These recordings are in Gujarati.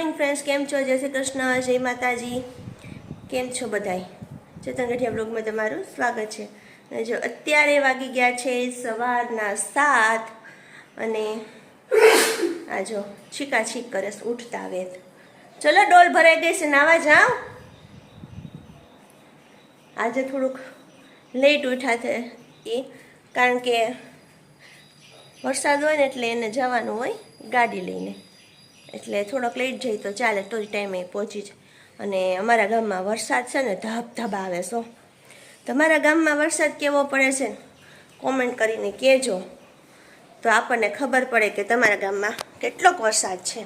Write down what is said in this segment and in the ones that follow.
મોર્નિંગ ફ્રેન્ડ્સ, કેમ છો? જય શ્રી કૃષ્ણ, જય માતાજી. કેમ છો બધાય? ચેતન ગઢિયા બ્લોગમાં તમારું સ્વાગત છે. અને જો અત્યારે વાગી ગયા છે સવારના 7 અને આ જો છીકા છીક કરે ઉઠતા વેત. ચલો ડોલ ભરાઈ ગઈ છે, નાવા જાઓ. આજે થોડુંક લેટ ઉઠ્યા છે એ કારણ કે વરસાદ હોય ને એટલે એને જવાનું હોય ગાડી લઈને, એટલે થોડોક લેટ જઈ તો ચાલે, તો જ ટાઈમે પહોંચી જ. અને અમારા ગામમાં વરસાદ છે ને ધબ આવે છે. તમારા ગામમાં વરસાદ કેવો પડે છે કોમેન્ટ કરીને કહેજો, તો આપણને ખબર પડે કે તમારા ગામમાં કેટલોક વરસાદ છે.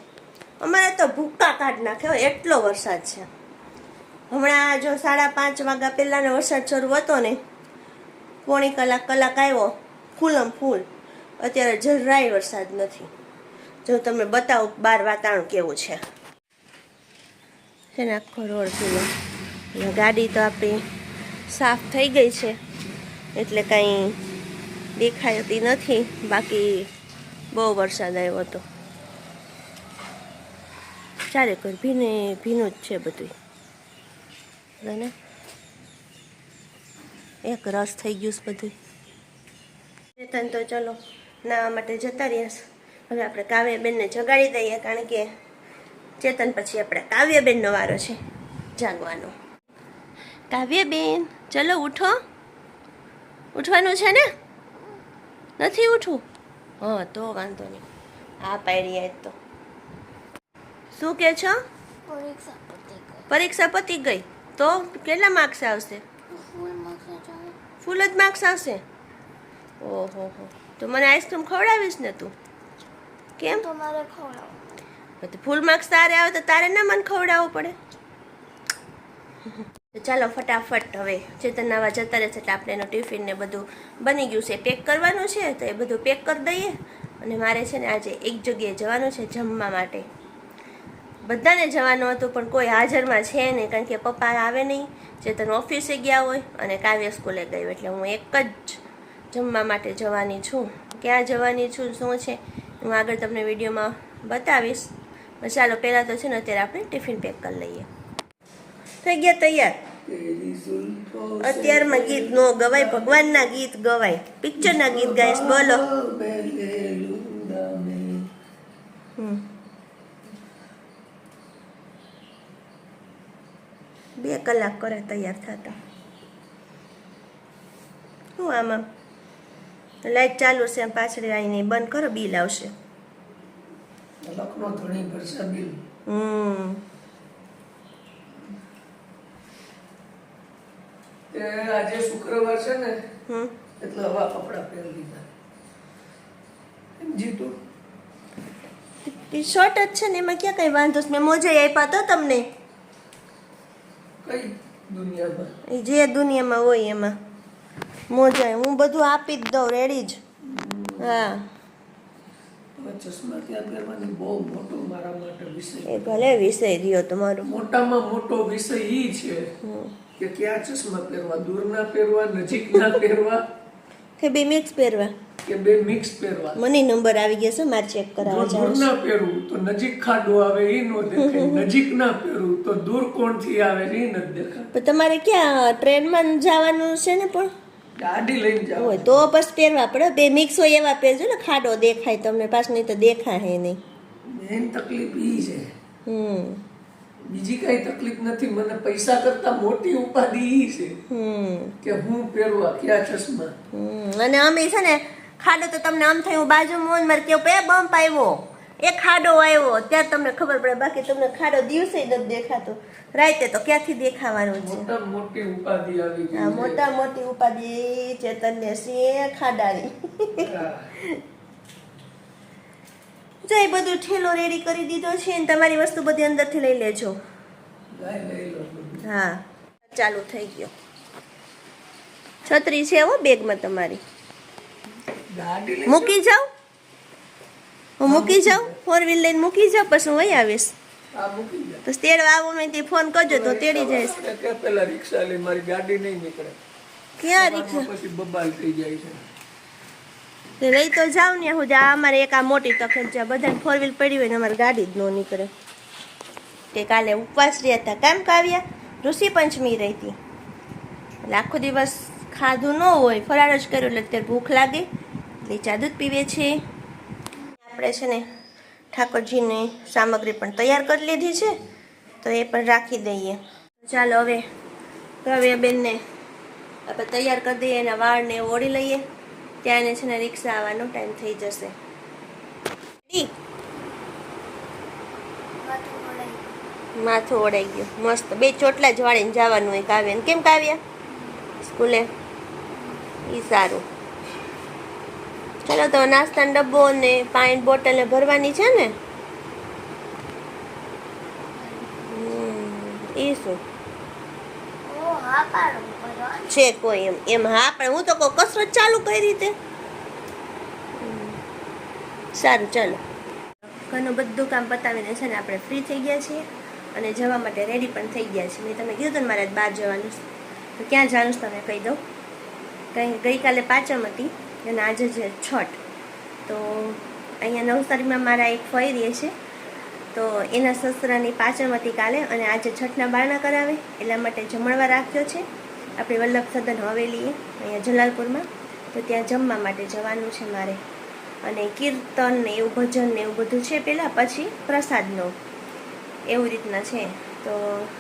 અમારે તો ભૂક્કા કાઢ નાખ્યો એટલો વરસાદ છે. હમણાં જો 5:30 વાગ્યા પહેલાંનો વરસાદ શરૂ હતો ને, પોણી કલાક આવ્યો ફૂલમ ફૂલ. અત્યારે જરાય વરસાદ નથી. જો તમે બતાવો બહાર વાતાવરણ કેવું છે ને આખો રોડ પીલો. ગાડી તો આપણી સાફ થઈ ગઈ છે એટલે કાંઈ દેખાતી નથી, બાકી બહુ વરસાદ આવ્યો હતો. ચારે કર ભીનું જ છે બધું ને, એક રસ થઈ ગયું છે બધું. ચેતન તો ચલો નાવા માટે જતા રહ્યા. હવે આપણે કાવ્યાબેનને જગાડી દઈએ, કારણ કે ચેતન પછી આપણે કાવ્યાબેનનો વારો છે જાગવાનો. કાવ્યાબેન ચલો ઉઠો, ઉઠવાનું છે ને? નથી ઉઠવું? હા તો વાંધો નહીં, આ પાડી તો. શું કહે છો? પરીક્ષા પતી ગઈ તો કેટલા માર્ક્સ આવશે? ફૂલ જ માર્ક્સ આવશે? ઓહો હો, તો મને આઈસ્ક્રીમ ખવડાવીશ ને તું? કેમ? તમારે ખવડાવો. ફૂલ માર્ક્સ તારે આવે તો તારે ના મને ખવડાવવું પડે. ચાલો ફટાફટ હવે ચેતન નાવા જતા રહેશે એટલે આપણે એનું ટિફિન ને બધું બની ગયું છે, પેક કરવાનું છે, તો એ બધું પેક કરી દઈએ. અને મારે છે ને આજે એક જગ્યાએ જવાનું છે જમવા માટે. બધાને જવાનું હતું પણ કોઈ હાજરમાં છે નહીં, કારણ કે પપ્પા આવે નહીં, ચેતન ઓફિસે ગયા હોય અને કાવ્ય સ્કૂલે ગયું, એટલે હું એક જ જમવા માટે જવાની છું. ક્યાં જવાની છું, શું છે, હું આગળ તમને વિડીયોમાં બતાવીશ. ચાલો પહેલાં તો છે ને અત્યારે આપણે ટિફિન પેક કરી લઈએ. થઈ ગયા તૈયાર? અત્યારમાં ગીત નો ગવાય, ભગવાનના ગીત ગવાય, પિક્ચરના ગીત ગાઈશ. બોલો. 2 કલાક કરે તૈયાર થતા. શું આમાં લાઈટ ચાલુ છે, પાછળ આવીને બંધ કરો, બિલ આવશે. આજે શુક્રવાર છે ને, એટલે હવા કપડા પહેરી લીધા. જીતુ ટી શર્ટ જ છે ને, એમાં ક્યાં કઈ વાંધો છે? મેં મોજા આપ્યા તો તમને. કઈ દુનિયામાં? જે દુનિયામાં હોય એમાં મોજા હું બધું આપી જ દઉં, રેડી જ. હા, ચશ્મા ત્યાં પહેરવાની બહુ મોટો મારા માટે વિષય. એ ભલે વિષય રહ્યો તમારો. મોટામાં મોટો વિષય ઈ છે કે ક્યાં ચશ્મા પહેરવા, દૂરના પહેરવા, નજીકના પહેરવા કે બે મિક્સ પહેરવા, કે બે મિક્સ પહેરવા. મને નંબર આવી ગયા છે, મારે ચેક કરાવવા જો દૂરના પહેરવું તો નજીક ખાડો આવે એ નો દેખાય, નજીક ના પહેરવું તો દૂર કોણથી આવે એ નથી દેખાય. પણ તમારે ક્યાં ટ્રેનમાં જવાનું છે ને? પણ ગાડી લઈને જાવ હોય તો બસ પહેરવા પડે. બે મિક્સ હોય એવા પહેરજો ને, ખાડો દેખાય તમને પાછળ, નહીં તો દેખાય નહીં. મેન તકલીફ ઈ છે, બીજી કઈ તકલીફ નથી. મને પૈસા કરતા મોટી ઉપાધિ ઈ છે કે હું પહેરવા ક્યાં ચશ્મા. અને અમે છે ને ખાડો તો તમને આમ થયું બાજુમાં મારે કેવું પે બમ્પ આવ્યો, એ ખાડો આવ્યો ત્યારે તમને ખબર પડે, બાકી તમને ખાડો દિવસે નથી દેખાતો, રાતે તો ક્યાંથી દેખાવાનું છે. મોટા મોટી ઉપાધિ આવી ગઈ. મોટા મોટી ઉપાધિ ચેતનને છે ખાડાની. જો એ બધું ઠેલો રેડી કરી દીધો છે ને, તમારી વસ્તુ બધી અંદરથી લઈ લેજો. હા, ચાલુ થઈ ગયો. છત્રી છે હો બેગમાં તમારી, મૂકી જાઉં? હું મૂકી જાઉં, 4 વ્હીલ લઈને મૂકી જાઉં, પછી હું અહીં આવીશ. તો તેડવા આવું નહીં તે ફોન કરજો તો તેડી જઈશ. પેલા રિક્ષા લઈ, મારી ગાડી નહીં નીકળે. ક્યાં રિક્ષા? પછી બબાલ થઈ જાય છે. લઈ તો જાવ ને હું. અમારે એક આ મોટી તકલીફ છે, બધાને 4 વ્હીલ પડી હોય ને અમારે ગાડી જ ન નીકળે. કે કાલે ઉપવાસ રહ્યા હતા. કામ કાવ્યા ઋષિ પંચમી રહી હતી એટલે આખો દિવસ ખાધું ન હોય, ફરાળ જ કર્યું એટલે અત્યારે ભૂખ લાગે એટલે ચા દૂધ પીવે છે. આપણે છે ને ઠાકોરજીની સામગ્રી પણ તૈયાર કરી લીધી છે તો એ પણ રાખી દઈએ. ચાલો હવે કાવ્યાબેનને આપણે તૈયાર કરી દઈએ, એના વાળને ઓળી લઈએ, ત્યાં એને છે ને રિક્ષા આવવાનો ટાઈમ થઈ જશે. માથું ઓળાઈ ગયું મસ્ત, 2 ચોટલા જ વાળીને જવાનું હોય કાવ્યાને. કેમ કાવ્યા સ્કૂલે? ઈ સારું. ચાલો તો નાસ્તાનો ડબ્બો ને પાણી બોટલ ને ભરવાની છે ને. એ શું છે કોઈ એમ હા, પણ હું તો કોઈ કસરત ચાલુ કરી રીતે. સારું ચાલો, ઘરનું બધું કામ પતાવીને છે ને આપણે ફ્રી થઈ ગયા છીએ અને જવા માટે રેડી પણ થઈ ગયા છીએ. મેં તમને કીધું હતું ને મારે બહાર જવાનું છે, તો ક્યાં જવાનું છે તમે કહી દઉં. ગઈકાલે પાંચમ હતી અને આજે છે છઠ. તો અહીંયા નવસારીમાં મારા એક ફઈ રહે છે, તો એના સસરાની પાંચમ હતી કાલે અને આજે છઠના બારણા કરાવે એટલા માટે જમણવાર રાખ્યો છે આપણી વલ્લભ સદન હવેલીએ અહીંયા જલાલપુરમાં. તો ત્યાં જમવા માટે જવાનું છે મારે, અને કીર્તન ને એવું ભજન ને એવું બધું છે પહેલાં, પછી પ્રસાદનો એવું રીતના છે. તો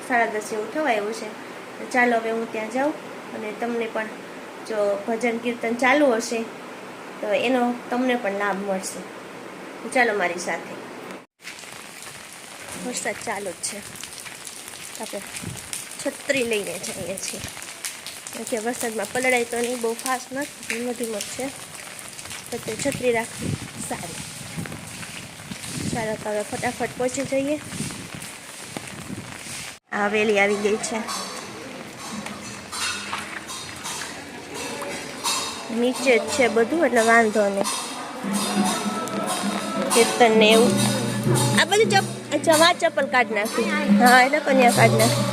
10:30 એવું થવા એવું છે. તો ચાલો હવે હું ત્યાં જાઉં અને તમને પણ જો ભજન કીર્તન ચાલુ હશે તો એનો તમને પણ લાભ મળશે. તો ચાલો મારી સાથે. વરસાદ ચાલુ જ છે, આપણે છત્રી લઈને જઈએ છીએ કે વરસાદમાં પલળાય તો નહીં, બહુ ફાસ્ટ નથી, ધીમો ધીમો છે, તો તે છત્રી રાખવી સારી. ચાલો તો હવે ફટાફટ પહોંચી જઈએ. આ હવેલી આવી ગઈ છે, નીચે જ છે બધું એટલે વાંધો નહીં. કીર્તન ને એવું આ બધું જમા ચપ્પલ કાઢ નાખી. હા એટલે કન્યા કાઢ નાખી.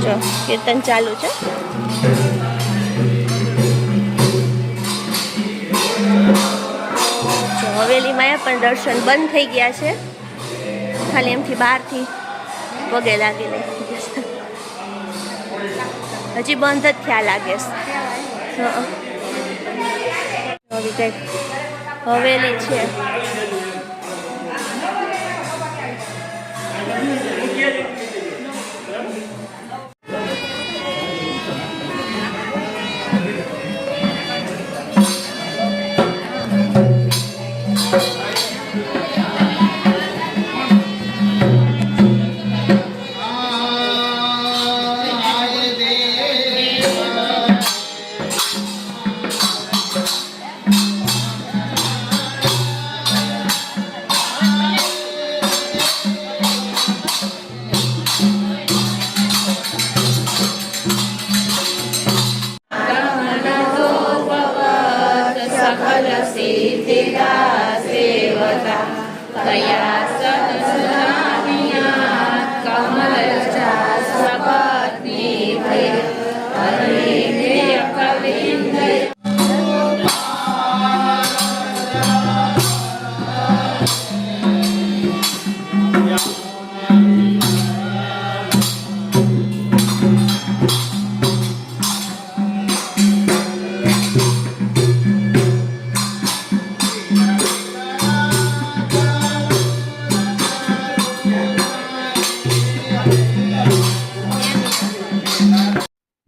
જો કીર્તન ચાલુ છે. જો હવેલીમાં પણ દર્શન બંધ થઈ ગયા છે, ખાલી એમથી બહારથી પગે લાગી લે. હજી બંધ જ થયા લાગે છે. હવે કંઈક હવેલી છે.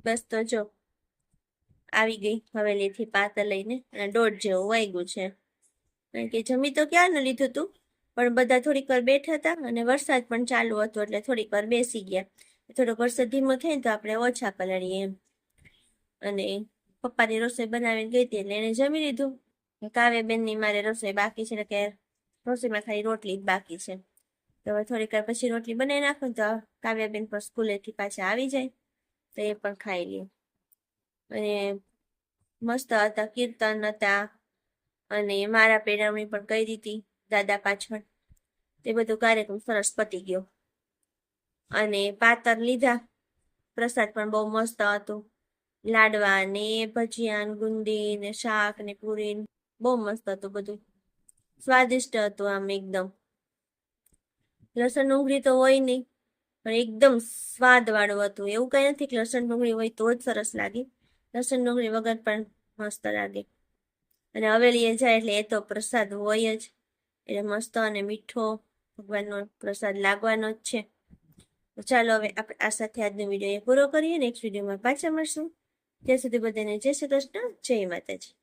બસ તો જો આવી ગઈ હવેલીથી પાતર લઈને, અને 1:30 જેવું વાગ્યું છે. કારણ કે જમી તો ક્યારનું લીધું હતું, પણ બધા થોડીક વાર બેઠા હતા અને વરસાદ પણ ચાલુ હતો એટલે થોડીક વાર બેસી ગયા. થોડોક વરસાદ ધીમો થાય ને તો આપણે ઓછા પલળીએ એમ. અને પપ્પાની રસોઈ બનાવીને ગઈ હતી એટલે એને જમી લીધું. કાવ્યાબેનની મારે રસોઈ બાકી છે, એટલે કે રસોઈમાં ખાલી રોટલી જ બાકી છે. તો હવે થોડીક વાર પછી રોટલી બનાવી નાખું તો કાવ્યાબેન પણ સ્કૂલેથી પાછા આવી જાય તો એ પણ ખાઈ લે. અને મસ્ત હતા, કીર્તન હતા, અને મારા પેરવણી પણ કરી હતી દાદા પાછળ. તે બધો કાર્યક્રમ સરસ પતી ગયો. અને પાતર લીધા, પ્રસાદ પણ બહુ મસ્ત હતું. લાડવા ને ભજીયા ગુંદી ને શાક ને પૂરી, બહુ મસ્ત હતું બધું, સ્વાદિષ્ટ હતું આમ એકદમ. લસણ ડુંગળી તો હોય નહીં પણ એકદમ સ્વાદવાળું હતું. એવું કંઈ નથી કે લસણ ડુંગળી હોય તો જ સરસ લાગે, લસણ ડુંગળી વગર પણ મસ્ત લાગે. અને હવેલી એ જાય એટલે એ તો પ્રસાદ હોય જ, એટલે મસ્ત અને મીઠો ભગવાનનો પ્રસાદ લાગવાનો જ છે. તો ચાલો હવે આપણે આ સાથે આજનો વિડીયો પૂરો કરીએ. નેક્સ્ટ વિડીયોમાં પાછા મળશું. ત્યાં સુધી બધાને જય શ્રી કૃષ્ણ, જય માતાજી.